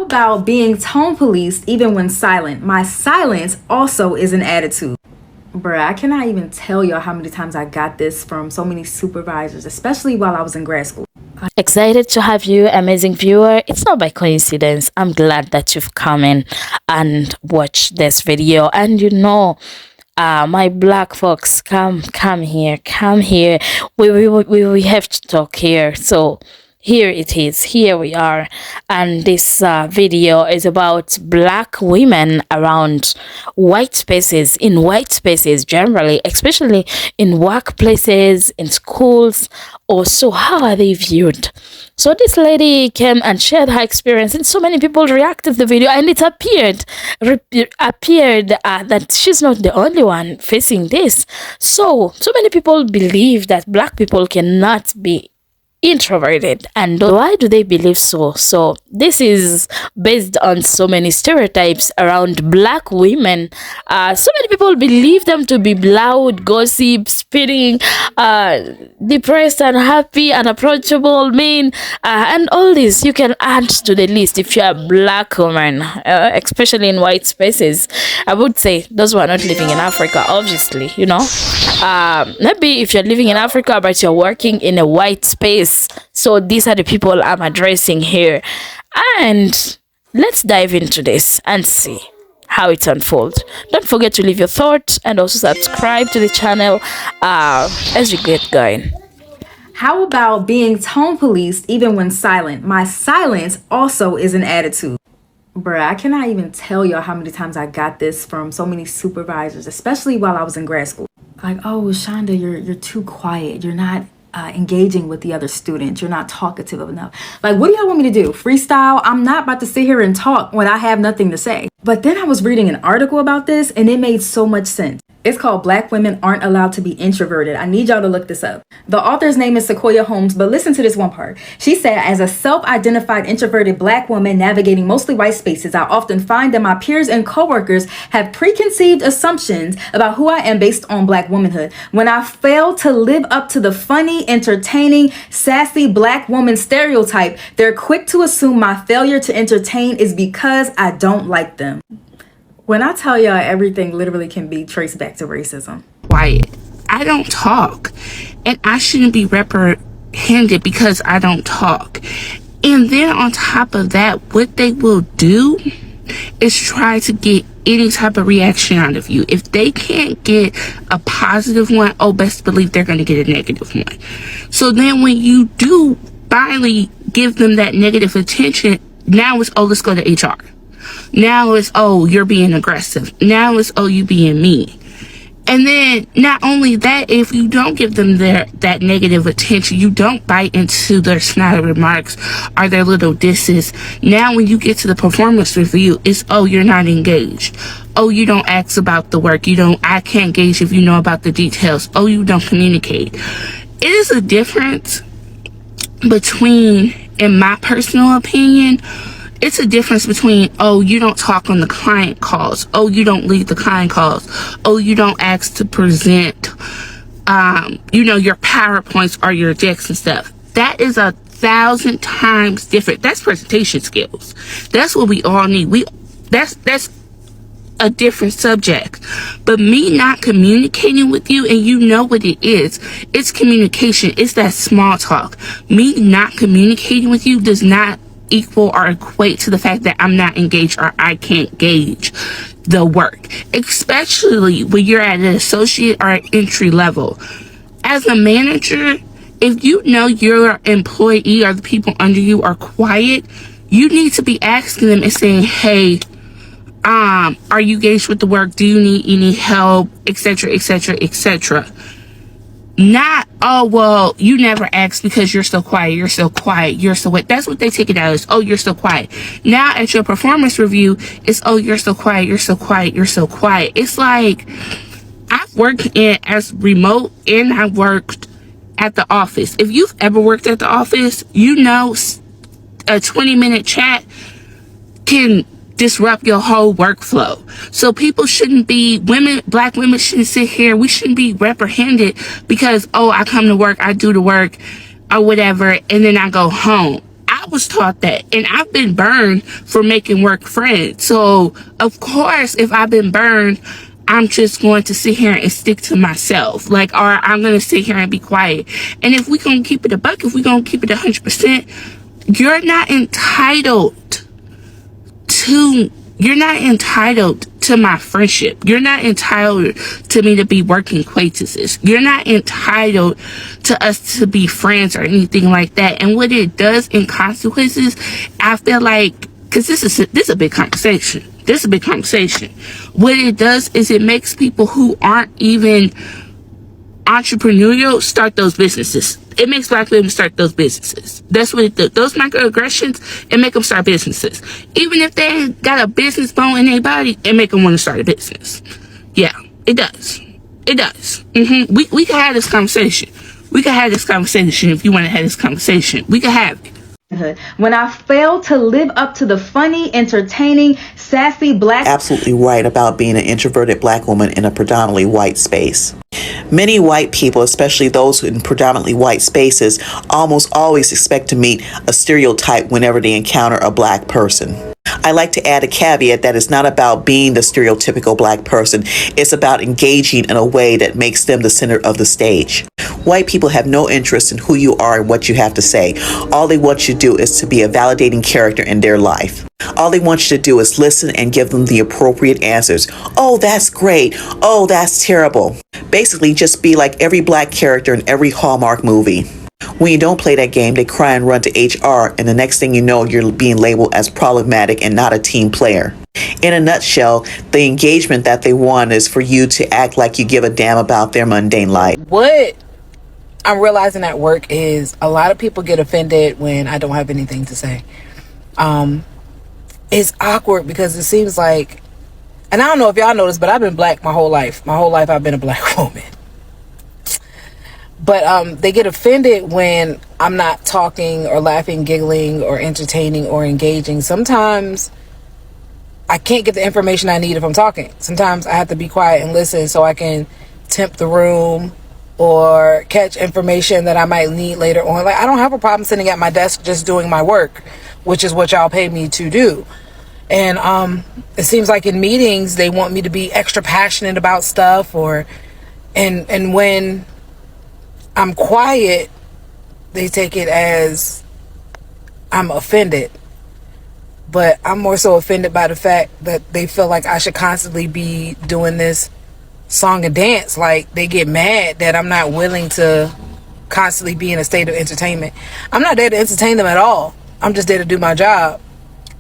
About being tone policed even when silent? My silence also is an attitude. Bruh, I cannot even tell y'all how many times I got this from so many supervisors, especially while I was in grad school. Excited to have you, amazing viewer. It's not by coincidence. I'm glad that you've come in and watched this video. And my black folks, come here. We have to talk here. So here it is, here we are, and this video is about black women around white spaces, in white spaces generally, especially in workplaces, in schools. Also, how are they viewed? So this lady came and shared her experience, and so many people reacted to the video, and it appeared that she's not the only one facing this. So many people believe that black people cannot be introverted. And why do they believe so? So this is based on so many stereotypes around black women. So many people believe them to be loud, gossip, spitting, depressed, unhappy, unapproachable, mean, and all this. You can add to the list if you're a black woman, especially in white spaces. I would say those who are not living in Africa, obviously, maybe if you're living in Africa but you're working in a white space. So these are the people I'm addressing here, and let's dive into this and see how it unfolds. Don't forget to leave your thoughts and also subscribe to the channel as we get going. How about being tone policed even when silent? My silence also is an attitude. Bruh, I cannot even tell y'all how many times I got this from so many supervisors, especially while I was in grad school. Like, oh, Shonda, you're too quiet. You're not engaging with the other students. You're not talkative enough. Like, what do y'all want me to do? Freestyle? I'm not about to sit here and talk when I have nothing to say. But then I was reading an article about this, and it made so much sense. It's called Black Women Aren't Allowed to Be Introverted. I need y'all to look this up. The author's name is Sequoia Holmes, but listen to this one part. She said, as a self-identified introverted black woman navigating mostly white spaces, I often find that my peers and coworkers have preconceived assumptions about who I am based on black womanhood. When I fail to live up to the funny, entertaining, sassy black woman stereotype, they're quick to assume my failure to entertain is because I don't like them. When I tell y'all, everything literally can be traced back to racism. Quiet. I don't talk, and I shouldn't be reprehended because I don't talk. And then on top of that, what they will do is try to get any type of reaction out of you. If they can't get a positive one, best believe they're going to get a negative one. So then when you do finally give them that negative attention, now it's, let's go to HR. Now it's, you're being aggressive. Now it's, you being mean. And then not only that, if you don't give them that negative attention, you don't bite into their snide remarks or their little disses. Now when you get to the performance review, it's, you're not engaged. You don't ask about the work. I can't gauge if you know about the details. You don't communicate. It is a difference between, in my personal opinion, it's a difference between, you don't talk on the client calls. You don't lead the client calls. You don't ask to present, your PowerPoints or your decks and stuff. That is 1,000 times different. That's presentation skills. That's what we all need. That's a different subject. But me not communicating with you, and you know what it is. It's communication. It's that small talk. Me not communicating with you does not equal or equate to the fact that I'm not engaged or I can't gauge the work, especially when you're at an associate or an entry level. As a manager, if you know your employee or the people under you are quiet, you need to be asking them and saying, hey, are you engaged with the work? Do you need any help, etc., etc., etc.? Not, you never asked because you're so quiet, you're so quiet, you're so wet. That's what they take it out as, you're so quiet. Now at your performance review, it's, you're so quiet, you're so quiet, you're so quiet. It's like, I've worked as remote and I worked at the office. If you've ever worked at the office, you know a 20-minute chat can disrupt your whole workflow. So people shouldn't be, black women shouldn't sit here. We shouldn't be reprehended because, I come to work, I do the work or whatever, and then I go home. I was taught that, and I've been burned for making work friends. So of course, if I've been burned, I'm just going to sit here and stick to myself. Like, or I'm going to sit here and be quiet. And if we going to keep it a buck, if we going to keep it 100%, you're not entitled to my friendship. You're not entitled to me to be working acquaintances. You're not entitled to us to be friends or anything like that. And what it does in consequences, I feel like, because this is a big conversation. This is a big conversation. What it does is it makes people who aren't even entrepreneurial start those businesses. It makes Black women start those businesses. That's what it does. Those microaggressions, it make them start businesses. Even if they got a business bone in their body, it make them want to start a business. Yeah, it does. It does. We can have this conversation. We can have this conversation if you want to have this conversation. We can have it. When I fail to live up to the funny, entertaining, sassy Black... Absolutely right about being an introverted Black woman in a predominantly white space. Many white people, especially those in predominantly white spaces, almost always expect to meet a stereotype whenever they encounter a Black person. I like to add a caveat that it's not about being the stereotypical Black person. It's about engaging in a way that makes them the center of the stage. White people have no interest in who you are and what you have to say. All they want you to do is to be a validating character in their life. All they want you to do is listen and give them the appropriate answers. Oh, that's great. Oh, that's terrible. Basically, just be like every Black character in every Hallmark movie. When you don't play that game, they cry and run to HR, and the next thing you know, you're being labeled as problematic and not a team player. In a nutshell, the engagement that they want is for you to act like you give a damn about their mundane life. What I'm realizing at work is a lot of people get offended when I don't have anything to say. It's awkward because it seems like, and I don't know if y'all know this, but I've been Black my whole life. My whole life I've been a Black woman. But they get offended when I'm not talking or laughing, giggling, or entertaining or engaging. Sometimes I can't get the information I need if I'm talking. Sometimes I have to be quiet and listen so I can temp the room or catch information that I might need later on. Like, I don't have a problem sitting at my desk just doing my work, which is what y'all pay me to do. And it seems like in meetings they want me to be extra passionate about stuff, and when I'm quiet, they take it as I'm offended. But I'm more so offended by the fact that they feel like I should constantly be doing this song and dance. Like, they get mad that I'm not willing to constantly be in a state of entertainment. I'm not there to entertain them at all. I'm just there to do my job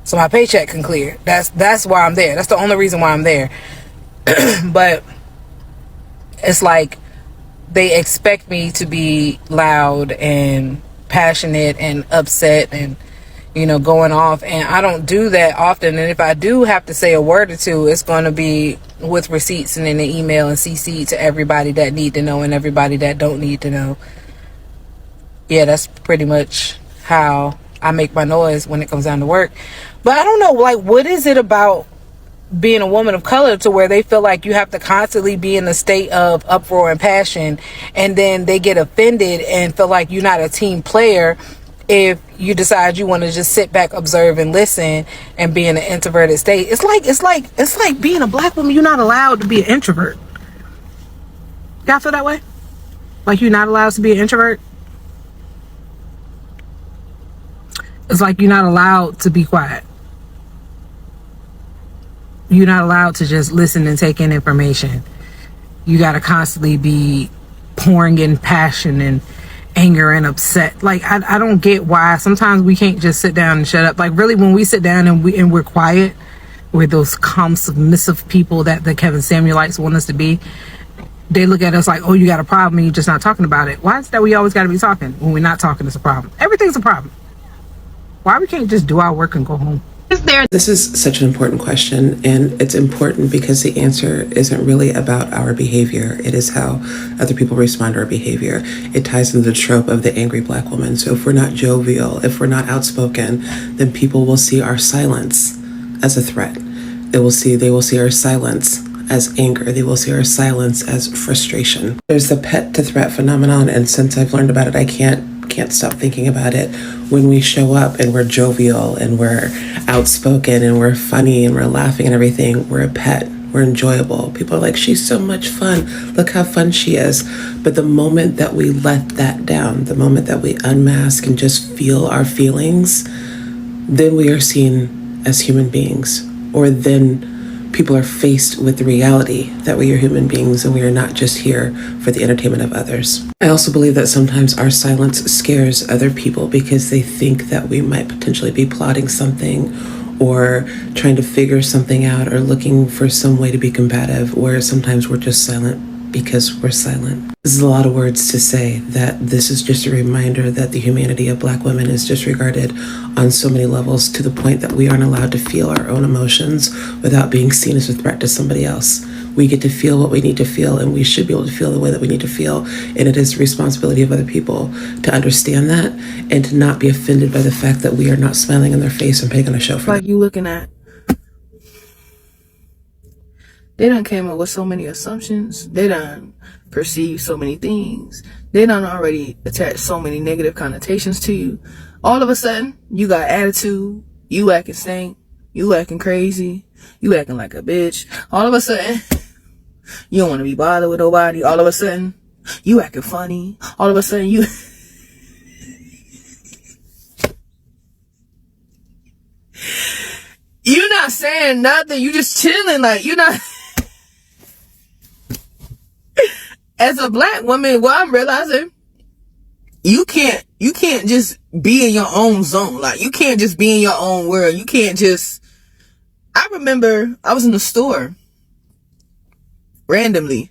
so my paycheck can clear. That's why I'm there. That's the only reason why I'm there. But it's like they expect me to be loud and passionate and upset and, you know, going off. And I don't do that often. And if I do have to say a word or two, it's going to be with receipts and in an email and CC to everybody that need to know and everybody that don't need to know. Yeah, that's pretty much how I make my noise when it comes down to work. But I don't know, like, what is it about being a woman of color to where they feel like you have to constantly be in a state of uproar and passion, and then they get offended and feel like you're not a team player if you decide you want to just sit back, observe, and listen and be in an introverted state. It's like being a Black woman, you're not allowed to be an introvert. Y'all feel that way? Like you're not allowed to be an introvert? It's like you're not allowed to be quiet. You're not allowed to just listen and take in information. You got to constantly be pouring in passion and anger and upset. Like, I don't get why sometimes we can't just sit down and shut up. Like, really, when we sit down and we're quiet, we're those calm, submissive people that the Kevin Samuelites want us to be. They look at us like, oh, you got a problem and you're just not talking about it. Why is that we always got to be talking? When we're not talking, it's a problem. Everything's a problem. Why we can't just do our work and go home? This is such an important question, and it's important because the answer isn't really about our behavior. It is how other people respond to our behavior. It ties into the trope of the angry Black woman. So if we're not jovial, if we're not outspoken, then people will see our silence as a threat. They will see our silence as anger. They will see our silence as frustration. There's the pet to threat phenomenon, and since I've learned about it, I can't can't stop thinking about it. When we show up and we're jovial and we're outspoken and we're funny and we're laughing and everything, we're a pet. We're enjoyable. People are like, she's so much fun. Look how fun she is. But the moment that we let that down, the moment that we unmask and just feel our feelings, then we are seen as human beings. Or then people are faced with the reality that we are human beings and we are not just here for the entertainment of others. I also believe that sometimes our silence scares other people because they think that we might potentially be plotting something or trying to figure something out or looking for some way to be combative, where sometimes we're just silent because we're silent. This is a lot of words to say that this is just a reminder that the humanity of Black women is disregarded on so many levels, to the point that we aren't allowed to feel our own emotions without being seen as a threat to somebody else. We get to feel what we need to feel, and we should be able to feel the way that we need to feel. And it is the responsibility of other people to understand that and to not be offended by the fact that we are not smiling in their face and putting on a show for them. Like you looking at, they done came up with so many assumptions. They done perceived so many things. They done already attached so many negative connotations to you. All of a sudden, you got attitude. You acting stink. You acting crazy. You acting like a bitch. All of a sudden, you don't want to be bothered with nobody. All of a sudden, you acting funny. All of a sudden, you... You're not saying nothing. You just chilling. Like, you're not... As a Black woman, what I'm realizing, you can't just be in your own zone. Like, you can't just be in your own world. You can't just... I remember I was in the store randomly,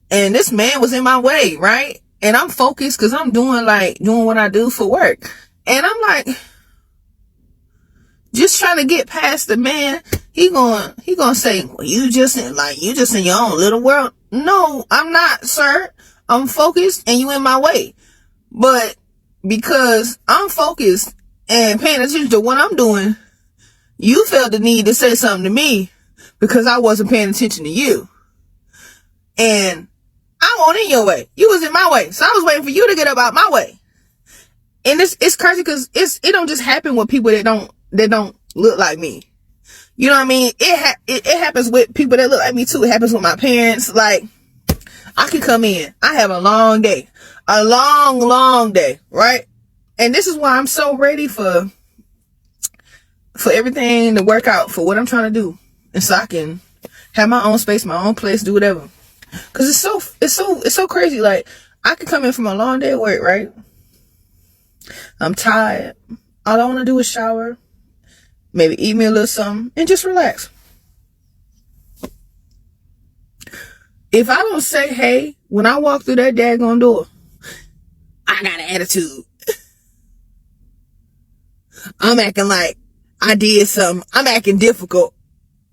and this man was in my way, right? And I'm focused because I'm doing what I do for work. And I'm like, just trying to get past the man. He gonna say, well, you just in your own little world. No, I'm not, sir. I'm focused and you in my way. But because I'm focused and paying attention to what I'm doing, you felt the need to say something to me because I wasn't paying attention to you. And I wasn't in your way. You was in my way. So I was waiting for you to get up out my way. And it's crazy because it don't just happen with people that don't look like me. You know what I mean? It happens with people that look like me too. It happens with my parents. Like, I can come in. I have a long day. A long, long day, right? And this is why I'm so ready for everything to work out for what I'm trying to do. And so I can have my own space, my own place, do whatever. Cause it's so crazy. Like, I could come in from a long day at work, right? I'm tired. All I want to do is shower, maybe eat me a little something, and just relax. If I don't say hey when I walk through that daggone door, I got an attitude. I'm acting like I did something. I'm acting difficult.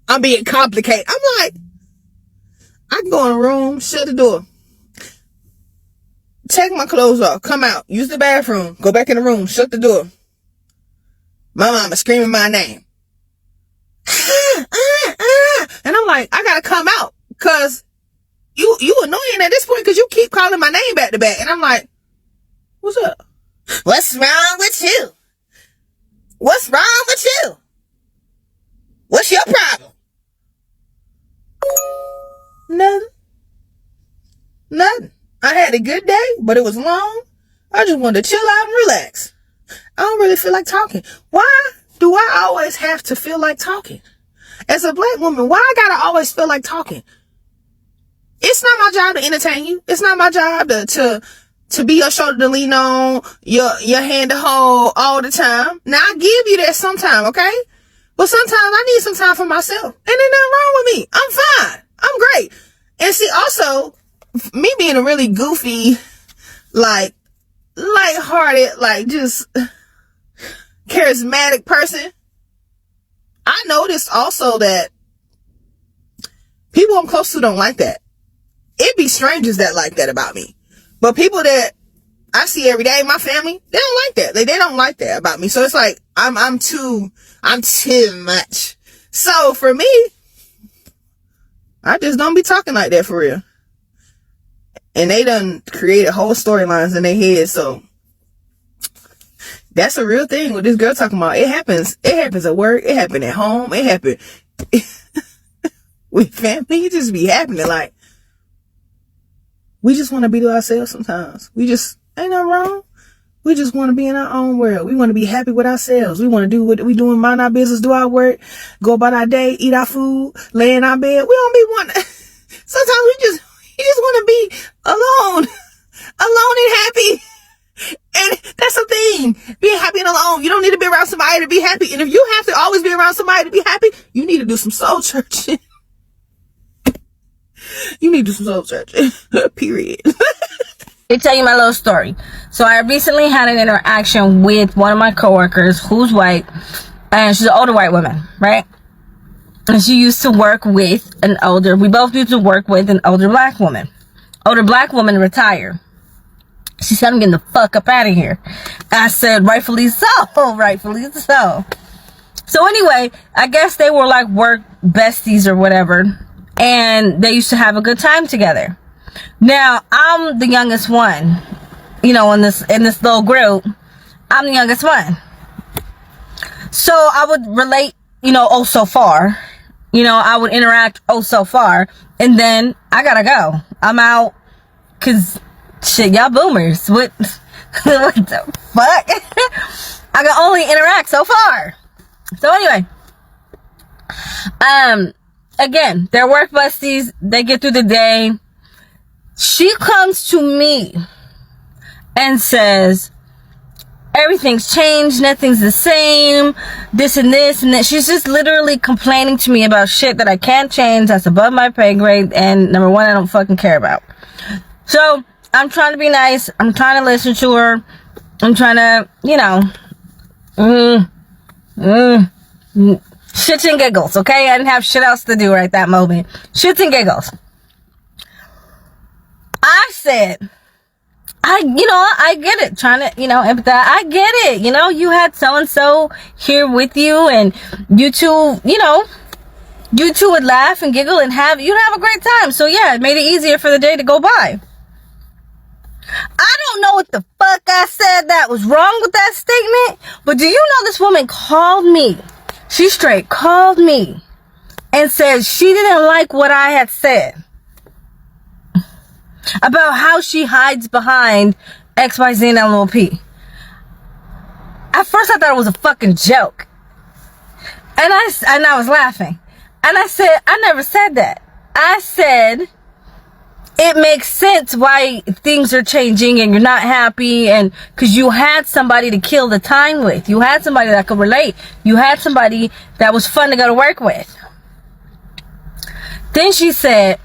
I'm being complicated. I'm like, I can go in a room, shut the door, take my clothes off, come out, use the bathroom, go back in the room, shut the door. My mama screaming my name. And I'm like, I gotta come out because you annoying at this point because you keep calling my name back to back. And I'm like, what's up? What's wrong with you? What's wrong with you? What's your problem? Nothing. I had a good day, but it was long. I just wanted to chill out and relax. I don't really feel like talking. Why do I always have to feel like talking? As a Black woman, why I gotta always feel like talking? It's not my job to entertain you. It's not my job to be your shoulder to lean on, your hand to hold all the time. Now, I give you that sometime, okay? But sometimes I need some time for myself. And there's nothing wrong with me. I'm fine. I'm great. And see, also, me being a really goofy, like, lighthearted, like, just charismatic person, I noticed also that people I'm close to don't like that. It be strangers that like that about me. But people that I see every day, my family, they don't like that. They don't like that about me. So it's like, I'm too much. So for me, I just don't be talking like that for real. And they done created whole storylines in their head. So That's a real thing. What this girl talking about, it happens. It happens at work. It happened at home. It happened with family. It just be happening. Like, we just want to be to ourselves sometimes. We just, ain't nothing wrong. We just want to be in our own world. We want to be happy with ourselves. We want to do what we doing, mind our business, do our work, go about our day, eat our food, lay in our bed. We don't be wanting. Sometimes we just want to be alone, alone and happy. And that's the thing. Being happy and alone. You don't need to be around somebody to be happy. And if you have to always be around somebody to be happy, you need to do some soul searching. You need to do some soul searching. Period. Let me tell you my little story. So I recently had an interaction with one of my coworkers who's white, and she's an older white woman, right? And she used to work with we both used to work with an older black woman. Older black woman retired. She said, I'm getting the fuck up out of here. I said, rightfully so, rightfully so. So anyway, I guess they were like work besties or whatever, and they used to have a good time together. Now, I'm the youngest one, in this little group. I'm the youngest one. So I would relate, oh so far. I would interact oh so far, and then I gotta go. I'm out, cause shit, y'all boomers. What the fuck? I can only interact so far. So anyway, again, they're work besties. They get through the day. She comes to me and says, everything's changed, nothing's the same, this and this and that. She's just literally complaining to me about shit that I can't change, that's above my pay grade, and number one, I don't fucking care about. So, I'm trying to be nice, I'm trying to listen to her, I'm trying to, shits and giggles, okay? I didn't have shit else to do right that moment. Shits and giggles. I said, I get it, trying to, empathize. I get it, you had so-and-so here with you, and you two would laugh and giggle and you'd have a great time. So yeah, it made it easier for the day to go by. I don't know what the fuck I said that was wrong with that statement, but do you know this woman called me? She straight called me and said she didn't like what I had said about how she hides behind XYZ and LLP. At first I thought it was a fucking joke. And I was laughing. And I said, I never said that. I said, it makes sense why things are changing and you're not happy, and because you had somebody to kill the time with. You had somebody that could relate. You had somebody that was fun to go to work with. Then she said,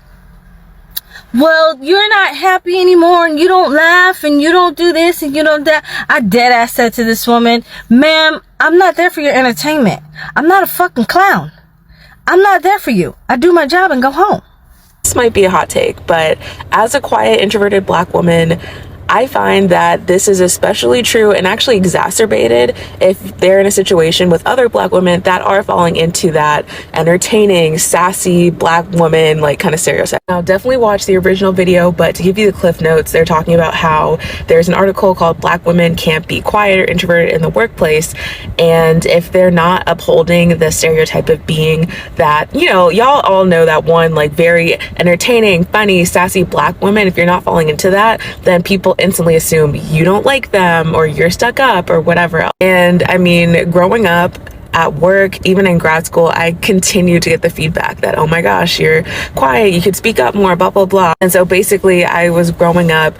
well, you're not happy anymore, and you don't laugh, and you don't do this, and you don't that. I dead ass said to this woman, ma'am, I'm not there for your entertainment. I'm not a fucking clown. I'm not there for you. I do my job and go home. This might be a hot take, but as a quiet, introverted black woman, I find that this is especially true and actually exacerbated if they're in a situation with other black women that are falling into that entertaining, sassy black woman like kind of stereotype. Now, definitely watch the original video, but to give you the cliff notes, they're talking about how there's an article called Black Women Can't Be Quiet or Introverted in the Workplace, and if they're not upholding the stereotype of being that, y'all all know that one like very entertaining, funny, sassy black woman, if you're not falling into that, then people instantly assume you don't like them or you're stuck up or whatever else. And I mean, growing up at work, even in grad school, I continue to get the feedback that, oh my gosh, you're quiet, you could speak up more, blah, blah, blah. And so basically I was growing up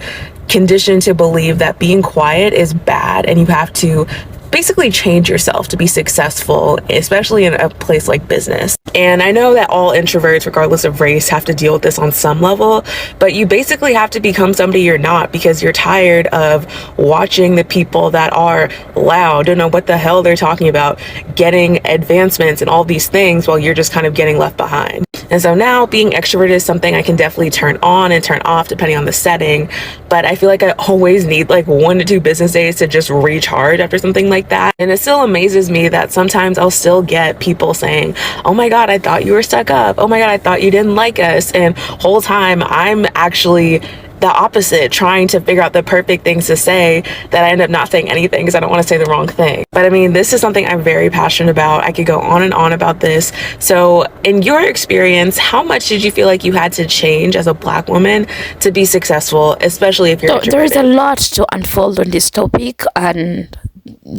conditioned to believe that being quiet is bad and you have to basically change yourself to be successful, especially in a place like business. And I know that all introverts, regardless of race, have to deal with this on some level, but you basically have to become somebody you're not because you're tired of watching the people that are loud, don't know what the hell they're talking about, getting advancements and all these things while you're just kind of getting left behind. And so now being extroverted is something I can definitely turn on and turn off depending on the setting, but I feel like I always need like 1 to 2 business days to just recharge after something like that. And it still amazes me that sometimes I'll still get people saying, oh my God, I thought you were stuck up. Oh my God, I thought you didn't like us. And whole time I'm actually the opposite, trying to figure out the perfect things to say, that I end up not saying anything because I don't want to say the wrong thing. But I mean, this is something I'm very passionate about. I could go on and on about this. So in your experience, how much did you feel like you had to change as a Black woman to be successful, especially if you're So there is a lot to unfold on this topic, and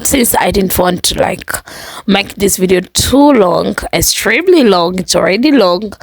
since I didn't want to like make this video too long, extremely long, it's already long,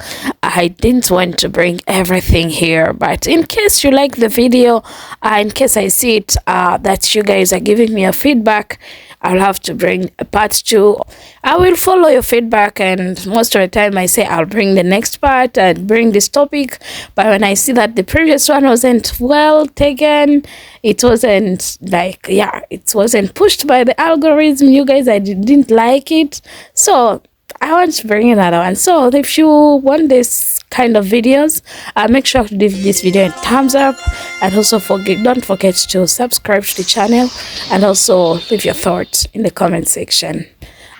I didn't want to bring everything here. But in case you like the video, in case I see it that you guys are giving me a feedback, I'll have to bring a part 2. I will follow your feedback, and most of the time I say I'll bring the next part and bring this topic. But when I see that the previous one wasn't well taken, it wasn't like, yeah, it wasn't pushed by the algorithm, you guys, I didn't like it, so I want to bring another one. So if you want this kind of videos, make sure to give this video a thumbs up, and also don't forget to subscribe to the channel, and also leave your thoughts in the comment section.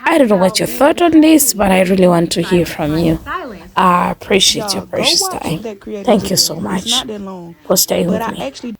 I don't know what you thought on this, but I really want to hear from you. I appreciate your precious time. Thank you so much for staying with me.